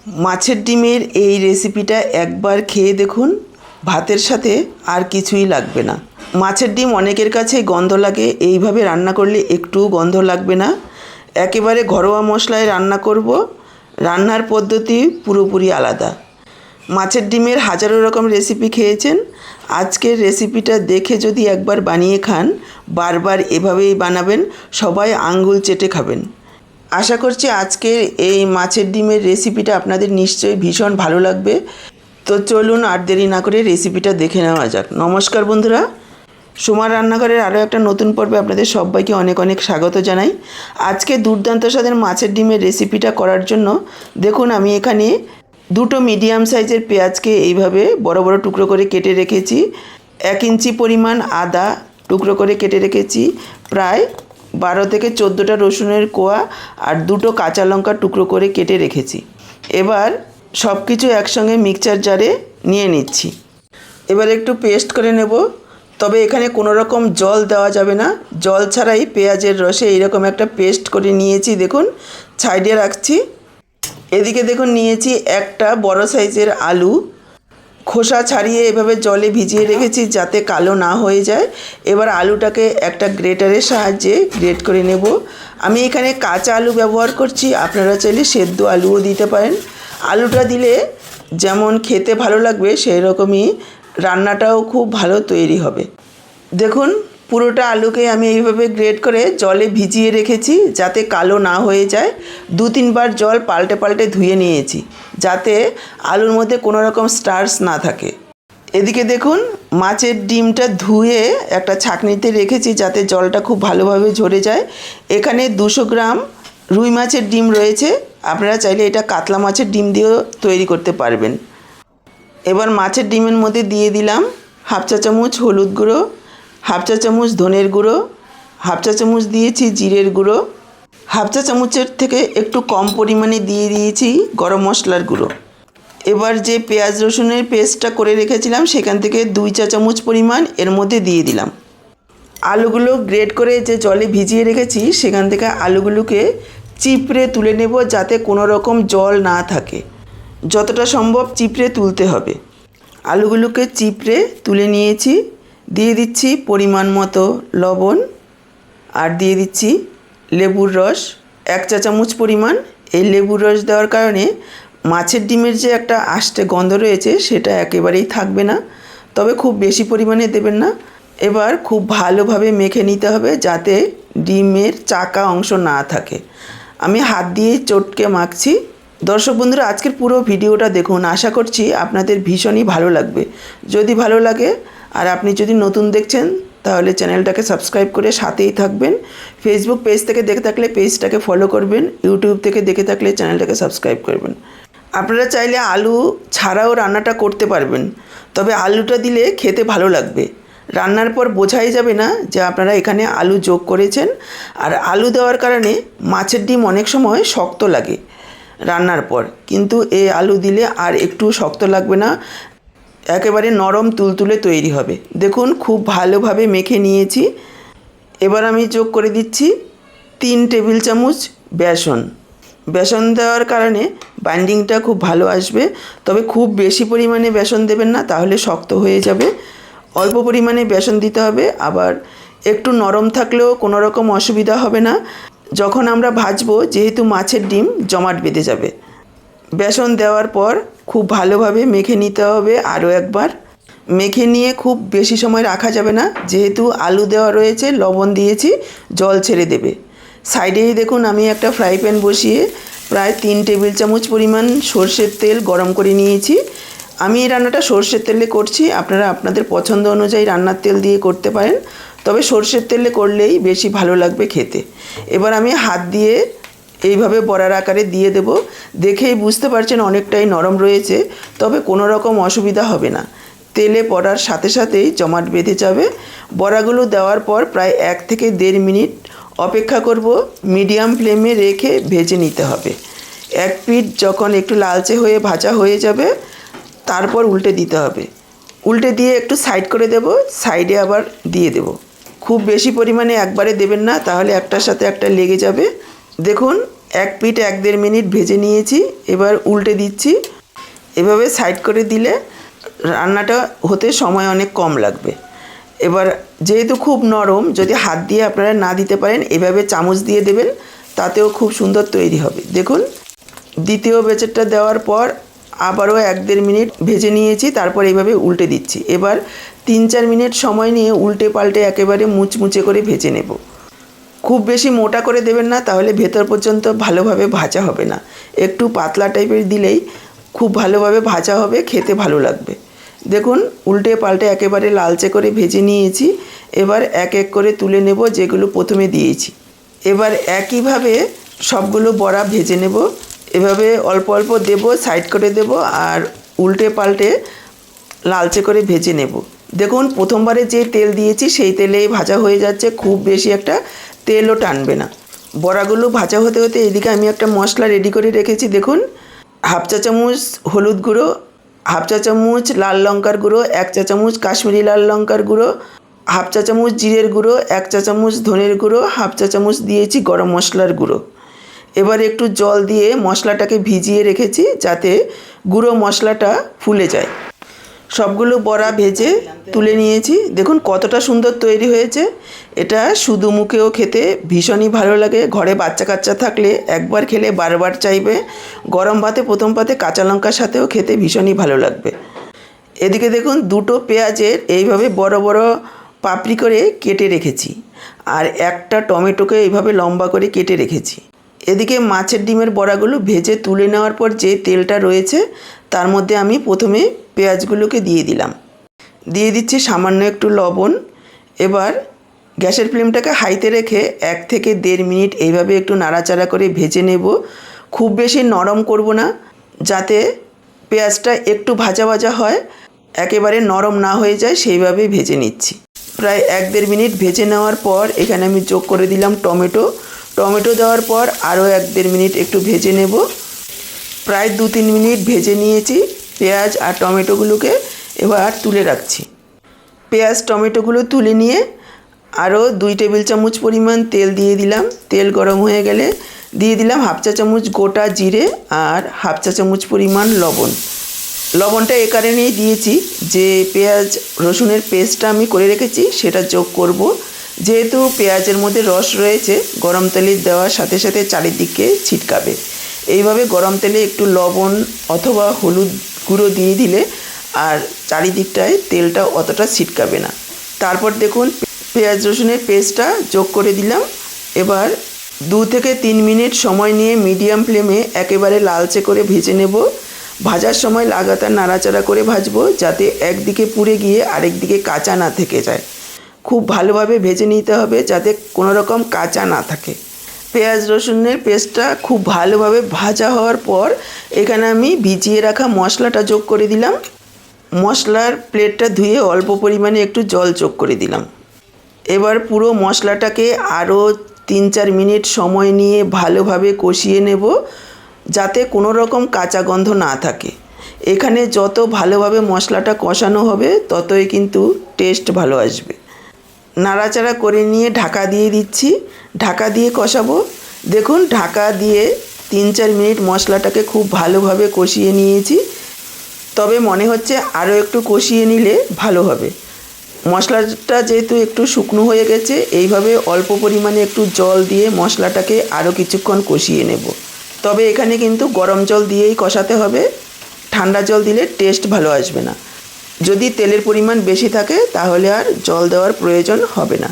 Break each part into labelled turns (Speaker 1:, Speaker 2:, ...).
Speaker 1: মাছের ডিমের এই রেসিপিটা একবার খেয়ে দেখুন, ভাতের সাথে আর কিছুই লাগবে না। মাছের ডিম অনেকের কাছে গন্ধ লাগে, এইভাবে রান্না করলে একটুও গন্ধ লাগবে না। একেবারে ঘরোয়া মশলায় রান্না করব, রান্নার পদ্ধতি পুরোপুরি আলাদা। মাছের ডিমের হাজারো রকম রেসিপি খেয়েছেন, আজকের রেসিপিটা দেখে যদি একবার বানিয়ে খান, বারবার এভাবেই বানাবেন, সবাই আঙ্গুল চেটে খাবেন। আশা করছি আজকের এই মাছের ডিমের রেসিপিটা আপনাদের নিশ্চয়ই ভীষণ ভালো লাগবে। তো চলুন আর দেরি না করে রেসিপিটা দেখে নেওয়া যাক। নমস্কার বন্ধুরা, সোমার রান্নাঘরের আরও একটা নতুন পর্বে আপনাদের সবাইকে অনেক অনেক স্বাগত জানাই। আজকে দুর্দান্ত স্বাদের মাছের ডিমের রেসিপিটা করার জন্য দেখুন আমি এখানে দুটো মিডিয়াম সাইজের পেঁয়াজকে এইভাবে বড় বড় টুকরো করে কেটে রেখেছি। 1 ইঞ্চি পরিমাণ আদা টুকরো করে কেটে রেখেছি, প্রায় 12 থেকে 14টা রসুনের কোয়া আর 2টো কাঁচা লঙ্কা টুকরো করে কেটে রেখেছি। এবার সব কিছু একসঙ্গে মিক্সচার জারে নিয়ে নিচ্ছি। এবার একটু পেস্ট করে নেব, তবে এখানে কোনো রকম জল দেওয়া যাবে না। জল ছাড়াই পেঁয়াজের রসে এইরকম একটা পেস্ট করে নিয়েছি, দেখুন সাইডে রাখছি। এদিকে দেখুন নিয়েছি একটা বড় সাইজের আলু, খোসা ছাড়িয়ে এভাবে জলে ভিজিয়ে রেখেছি যাতে কালো না হয়ে যায়। এবার আলুটাকে একটা গ্রেটারের সাহায্যে গ্রেট করে নেব। আমি এখানে কাঁচা আলু ব্যবহার করছি, আপনারা চাইলে সেদ্ধ আলুও দিতে পারেন। আলুটা দিলে যেমন খেতে ভালো লাগবে, সেই রকমই রান্নাটাও খুব ভালো তৈরি হবে। দেখুন পুরোটা আলুকে আমি এইভাবে গ্রেট করে জলে ভিজিয়ে রেখেছি যাতে কালো না হয়ে যায়। 2-3 বার জল পাল্টে পাল্টে ধুয়ে নিয়েছি যাতে আলুর মধ্যে কোনো রকম স্টার্চ না থাকে। এদিকে দেখুন মাছের ডিমটা ধুয়ে একটা ছাঁকনিতে রেখেছি যাতে জলটা খুব ভালোভাবে ঝরে যায়। এখানে 200 গ্রাম রুই মাছের ডিম রয়েছে, আপনারা চাইলে এটা কাতলা মাছের ডিম দিয়েও তৈরি করতে পারবেন। এবার মাছের ডিমের মধ্যে দিয়ে দিলাম 1/2 চা চামচ হলুদ গুঁড়ো, 1/2 চা চামচ ধনের গুঁড়ো, 1/2 চা চামচ দিয়েছি জিরের গুঁড়ো, 1/2 চা চামচের থেকে একটু কম পরিমাণে দিয়ে দিয়েছি গরম মশলার গুঁড়ো। এবার যে পেঁয়াজ রসুনের পেস্টটা করে রেখেছিলাম সেখান থেকে 2 চা চামচ পরিমাণ এর মধ্যে দিয়ে দিলাম। আলুগুলো গ্রেট করে যে জলে ভিজিয়ে রেখেছি সেখান থেকে আলুগুলোকে চিপড়ে তুলে নেব যাতে কোনো রকম জল না থাকে। যতটা সম্ভব চিপড়ে তুলতে হবে। আলুগুলোকে চিপড়ে তুলে নিয়েছি। দিয়ে দিচ্ছি পরিমাণ মতো লবণ আর দিয়ে দিচ্ছি লেবুর রস 1 চা চামচ পরিমাণ। এই লেবুর রস দেওয়ার কারণে মাছের ডিমের যে একটা আষ্টে গন্ধ রয়েছে সেটা একেবারেই থাকবে না, তবে খুব বেশি পরিমাণে দেবেন না। এবার খুব ভালোভাবে মেখে নিতে হবে যাতে ডিমের চাকা অংশ না থাকে। আমি হাত দিয়ে চটকে মাখছি। দর্শক বন্ধুরা, আজকের পুরো ভিডিওটা দেখুন, আশা করছি আপনাদের ভীষণই ভালো লাগবে। যদি ভালো লাগে আর আপনি যদি নতুন দেখছেন তাহলে চ্যানেলটাকে সাবস্ক্রাইব করে সাথেই থাকবেন। ফেসবুক পেজ থেকে দেখে থাকলে পেজটাকে ফলো করবেন, ইউটিউব থেকে দেখে থাকলে চ্যানেলটাকে সাবস্ক্রাইব করবেন। আপনারা চাইলে আলু ছাড়াও রান্নাটা করতে পারবেন, তবে আলুটা দিলে খেতে ভালো লাগবে। রান্নার পর বোঝাই যাবে না যে আপনারা এখানে আলু যোগ করেছেন। আর আলু দেওয়ার কারণে মাছের ডিম অনেক সময় শক্ত লাগে রান্নার পর, কিন্তু এই আলু দিলে আর একটু শক্ত লাগবে না, একেবারে নরম তুলতুলে তৈরি হবে। দেখুন খুব ভালোভাবে মেখে নিয়েছি। এবার আমি যোগ করে দিচ্ছি 3 টেবিল চামচ বেসন। বেসন দেওয়ার কারণে বাইন্ডিংটা খুব ভালো আসবে, তবে খুব বেশি পরিমাণে বেসন দেবেন না, তাহলে শক্ত হয়ে যাবে। অল্প পরিমাণে বেসন দিতে হবে। আবার একটু নরম থাকলেও কোনো রকম অসুবিধা হবে না, যখন আমরা ভাজবো যেহেতু মাছের ডিম জমাট বেঁধে যাবে। বেসন দেওয়ার পর খুব ভালোভাবে মেখে নিতে হবে। আরও একবার মেখে নিয়ে খুব বেশি সময় রাখা যাবে না, যেহেতু আলু দেওয়া রয়েছে, লবণ দিয়েছি, জল ছেড়ে দেবে। সাইডেই দেখুন আমি একটা ফ্রাই প্যান বসিয়ে প্রায় 3 টেবিল চামচ পরিমাণ সর্ষের তেল গরম করে নিয়েছি। আমি এই রান্নাটা সর্ষের তেলে করছি, আপনারা আপনাদের পছন্দ অনুযায়ী রান্নার তেল দিয়ে করতে পারেন, তবে সর্ষের তেলে করলেই বেশি ভালো লাগবে খেতে। এবার আমি হাত দিয়ে এইভাবে বড়ার আকারে দিয়ে দেব। দেখেই বুঝতে পারছেন অনেকটাই নরম রয়েছে, তবে কোনো রকম অসুবিধা হবে না। তেলে পড়ার সাথে সাথেই জমাট বেঁধে যাবে। বড়াগুলো দেওয়ার পর প্রায় 1 থেকে 1.5 মিনিট অপেক্ষা করব। মিডিয়াম ফ্লেমে রেখে ভেজে নিতে হবে। এক পিঠ যখন একটু লালচে হয়ে ভাজা হয়ে যাবে তারপর উল্টে দিতে হবে। উল্টে দিয়ে একটু সাইড করে দেব, সাইডে আবার দিয়ে দেব। খুব বেশি পরিমাণে একবারে দেবেন না, তাহলে একটার সাথে একটা লেগে যাবে। দেখুন এক পিঠ 1-1.5 মিনিট ভেজে নিয়েছি। এবার উল্টে দিচ্ছি। এভাবে সাইড করে দিলে রান্নাটা হতে সময় অনেক কম লাগবে। এবার যেহেতু খুব নরম, যদি হাত দিয়ে আপনারা না দিতে পারেন এভাবে চামচ দিয়ে দেবেন, তাতেও খুব সুন্দর তৈরি হবে। দেখুন, দ্বিতীয় ব্যাচটা দেওয়ার পর আবারও 1-1.5 মিনিট ভেজে নিয়েছি। তারপর এইভাবে উল্টে দিচ্ছি। এবার 3-4 মিনিট সময় নিয়ে উল্টে পাল্টে একেবারে মুচমুচে করে ভেজে নেব। খুব বেশি মোটা করে দেবেন না, তাহলে ভেতর পর্যন্ত ভালোভাবে ভাজা হবে না। একটু পাতলা টাইপের দিলেই খুব ভালোভাবে ভাজা হবে, খেতে ভালো লাগবে। দেখুন, উল্টে পাল্টে একেবারে লালচে করে ভেজে নিয়েছি। এবার এক এক করে তুলে নেব যেগুলো প্রথমে দিয়েছি। এবার একইভাবে সবগুলো বড়া ভেজে নেব। এভাবে অল্প অল্প দেব, সাইড করে দেব আর উল্টে পাল্টে লালচে করে ভেজে নেব। দেখুন, প্রথমবারে যে তেল দিয়েছি সেই তেলেই ভাজা হয়ে যাচ্ছে, খুব বেশি একটা তেলও টানবে না। বড়াগুলো ভাজা হতে হতে এদিকে আমি একটা মশলা রেডি করে রেখেছি। দেখুন, 1/2 চা চামচ হলুদ গুঁড়ো, 1/2 চা চামচ লাল লঙ্কার গুঁড়ো, 1 চা চামচ কাশ্মীরি লাল লঙ্কার গুঁড়ো, 1/2 চা চামচ জিরের গুঁড়ো, 1 চা চামচ ধনের গুঁড়ো, 1/2 চা চামচ দিয়েছি গরম মশলার গুঁড়ো। এবার একটু জল দিয়ে মশলাটাকে ভিজিয়ে রেখেছি যাতে গুঁড়ো মশলাটা ফুলে যায়। সবগুলো বড়া ভেজে তুলে নিয়েছি। দেখুন কতটা সুন্দর তৈরি হয়েছে। এটা শুধু মুখেও খেতে ভীষণই ভালো লাগে। ঘরে বাচ্চা কাচ্চা থাকলে একবার খেলে বারবার চাইবে। গরম ভাতে, প্রথম পাতে কাঁচা লঙ্কার সাথেও খেতে ভীষণই ভালো লাগবে। এদিকে দেখুন, 2টো পেঁয়াজের এইভাবে বড় বড় পাপড়ি করে কেটে রেখেছি আর একটা টমেটোকে এইভাবে লম্বা করে কেটে রেখেছি। এদিকে মাছের ডিমের বড়াগুলো ভেজে তুলে নেওয়ার পর যে তেলটা রয়েছে তার মধ্যে আমি প্রথমে পেঁয়াজগুলোকে দিয়ে দিলাম। দিয়ে দিচ্ছি সামান্য একটু লবণ। এবার গ্যাসের ফ্লেমটাকে হাইতে রেখে 1 থেকে 1.5 মিনিট এইভাবে একটু নাড়াচাড়া করে ভেজে নেব। খুব বেশি নরম করব না, যাতে পেঁয়াজটা একটু ভাজা ভাজা হয়, একেবারে নরম না হয়ে যায়, সেইভাবেই ভেজে নিচ্ছি। প্রায় 1-1.5 মিনিট ভেজে নেওয়ার পর এখানে আমি যোগ করে দিলাম টমেটো। টমেটো দেওয়ার পর আরও 1-1.5 মিনিট একটু ভেজে নেব। প্রায় 2-3 মিনিট ভেজে নিয়েছি পেঁয়াজ আর টমেটোগুলোকে। এবার তুলে রাখছি। পেঁয়াজ টমেটোগুলো তুলে নিয়ে আরও 2 টেবিল চামচ পরিমাণ তেল দিয়ে দিলাম। তেল গরম হয়ে গেলে দিয়ে দিলাম 1/2 চা চামচ গোটা জিরে আর 1/2 চা চামচ পরিমাণ লবণ। লবণটা এ কারণেই দিয়েছি যে পেঁয়াজ রসুনের পেস্টটা আমি করে রেখেছি সেটা যোগ করব। যেহেতু পেঁয়াজের মধ্যে রস রয়েছে, গরম তেলে দেওয়ার সাথে সাথে চারিদিকে ছিটকাবে। এইভাবে গরম তেলে একটু লবণ অথবা হলুদ গুঁড়ো দিয়ে দিলে আর চারিদিকটায় তেলটা অতটা ছিটকাবে না। তারপর দেখুন, পেঁয়াজ রসুনের পেস্টটা যোগ করে দিলাম। এবার 2 থেকে 3 মিনিট সময় নিয়ে মিডিয়াম ফ্লেমে একেবারে লালচে করে ভেজে নেব। ভাজার সময় লাগাতার নাড়াচাড়া করে ভাজবো, যাতে একদিকে পুড়ে গিয়ে আরেক দিকে কাঁচা না থেকে যায়। খুব ভালোভাবে ভেজে নিতে হবে যাতে কোনো রকম কাঁচা না থাকে। পেঁয়াজ রসুনের পেস্টটা খুব ভালোভাবে ভাজা হওয়ার পর এখানে আমি ভিজিয়ে রাখা মশলাটা যোগ করে দিলাম। মশলার প্লেটটা ধুয়ে অল্প পরিমাণে একটু জল যোগ করে দিলাম। এবার পুরো মশলাটাকে আরও 3-4 মিনিট সময় নিয়ে ভালোভাবে কষিয়ে নেব, যাতে কোনো রকম কাঁচা গন্ধ না থাকে। এখানে যত ভালোভাবে মশলাটা কষানো হবে ততই কিন্তু টেস্ট ভালো আসবে। নাড়াচাড়া করে নিয়ে ঢাকা দিয়ে দিচ্ছি। ঢাকা দিয়ে কষাবো। দেখুন, ঢাকা দিয়ে 3-4 মিনিট মশলাটাকে খুব ভালোভাবে কষিয়ে নিয়েছি। তবে মনে হচ্ছে আরও একটু কষিয়ে নিলে ভালো হবে। মশলাটা যেহেতু একটু শুকনো হয়ে গেছে, এইভাবে অল্প পরিমাণে একটু জল দিয়ে মশলাটাকে আরও কিছুক্ষণ কষিয়ে নেব। তবে এখানে কিন্তু গরম জল দিয়েই কষাতে হবে, ঠান্ডা জল দিলে টেস্ট ভালো আসবে না। যদি তেলের পরিমাণ বেশি থাকে তাহলে আর জল দেওয়ার প্রয়োজন হবে না।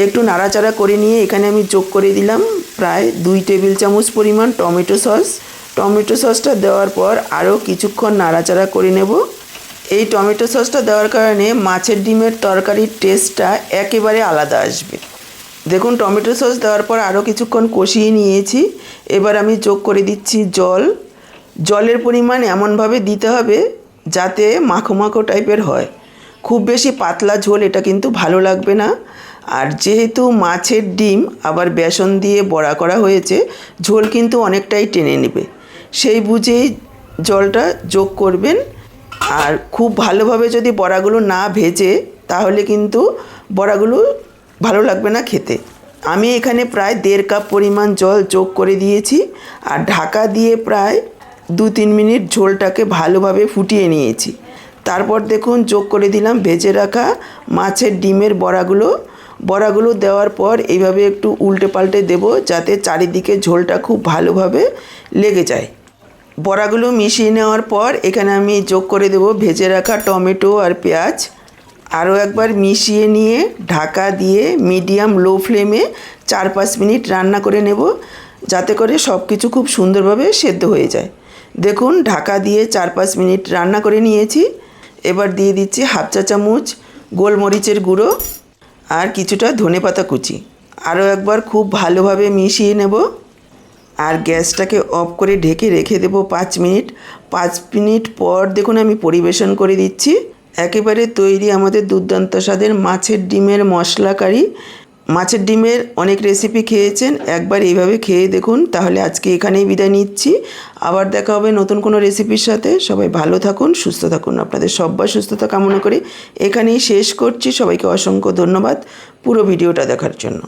Speaker 1: একটু নাড়াচাড়া করে নিয়ে এখানে আমি যোগ করে দিলাম প্রায় 2 টেবিল চামচ পরিমাণ টমেটো সস। টমেটো সসটা দেওয়ার পর আরও কিছুক্ষণ নাড়াচাড়া করে নেব। এই টমেটো সসটা দেওয়ার কারণে মাছের ডিমের তরকারির টেস্টটা একেবারে আলাদা আসবে। দেখুন, টমেটো সস দেওয়ার পর আরও কিছুক্ষণ কষিয়ে নিয়েছি। এবার আমি যোগ করে দিচ্ছি জল। জলের পরিমাণ এমনভাবে দিতে হবে যাতে মাখো মাখো টাইপের হয়। খুব বেশি পাতলা ঝোল এটা কিন্তু ভালো লাগবে না। আর যেহেতু মাছের ডিম আবার বেসন দিয়ে বড়া করা হয়েছে, ঝোল কিন্তু অনেকটাই টেনে নেবে। সেই বুঝেই জলটা যোগ করবেন। আর খুব ভালোভাবে যদি বড়াগুলো না ভেজে তাহলে কিন্তু বড়াগুলো ভালো লাগবে না খেতে। আমি এখানে প্রায় 1.5 কাপ পরিমাণ জল যোগ করে দিয়েছি আর ঢাকা দিয়ে প্রায় 2-3 মিনিট ঝোলটাকে ভালোভাবে ফুটিয়ে নিয়েছি। তারপর দেখুন যোগ করে দিলাম ভেজে রাখা মাছের ডিমের বড়াগুলো দেওয়ার পর এইভাবে একটু উল্টে পাল্টে দেবো যাতে চারিদিকে ঝোলটা খুব ভালোভাবে লেগে যায়। বড়াগুলো মিশিয়ে নেওয়ার পর এখানে আমি যোগ করে দেবো ভেজে রাখা টমেটো আর পেঁয়াজ। আরও একবার মিশিয়ে নিয়ে ঢাকা দিয়ে মিডিয়াম লো ফ্লেমে 4-5 মিনিট রান্না করে নেব যাতে করে সব কিছু খুব সুন্দরভাবে সেদ্ধ হয়ে যায়। দেখুন ঢাকা দিয়ে 4-5 মিনিট রান্না করে নিয়েছি। এবার দিয়ে দিচ্ছি 1/2 চা চামচ গোলমরিচের গুঁড়ো আর কিছুটা ধনেপাতা কুচি। আরও একবার খুব ভালোভাবে মিশিয়ে নেব আর গ্যাসটাকে অফ করে ঢেকে রেখে দেব 5 মিনিট। 5 মিনিট পর দেখুন আমি পরিবেশন করে দিচ্ছি। একেবারে তৈরি আমাদের দুর্দান্ত স্বাদের মাছের ডিমের মশলা কারি। মাছের ডিমের অনেক রেসিপি খেয়েছেন, একবার এইভাবে খেয়ে দেখুন। তাহলে আজকে এখানেই বিদায় নিচ্ছি, আবার দেখা হবে নতুন কোনো রেসিপির সাথে। সবাই ভালো থাকুন, সুস্থ থাকুন। আপনাদের সবার সুস্থতা কামনা করে এখানেই শেষ করছি। সবাইকে অসংখ্য ধন্যবাদ পুরো ভিডিওটা দেখার জন্য।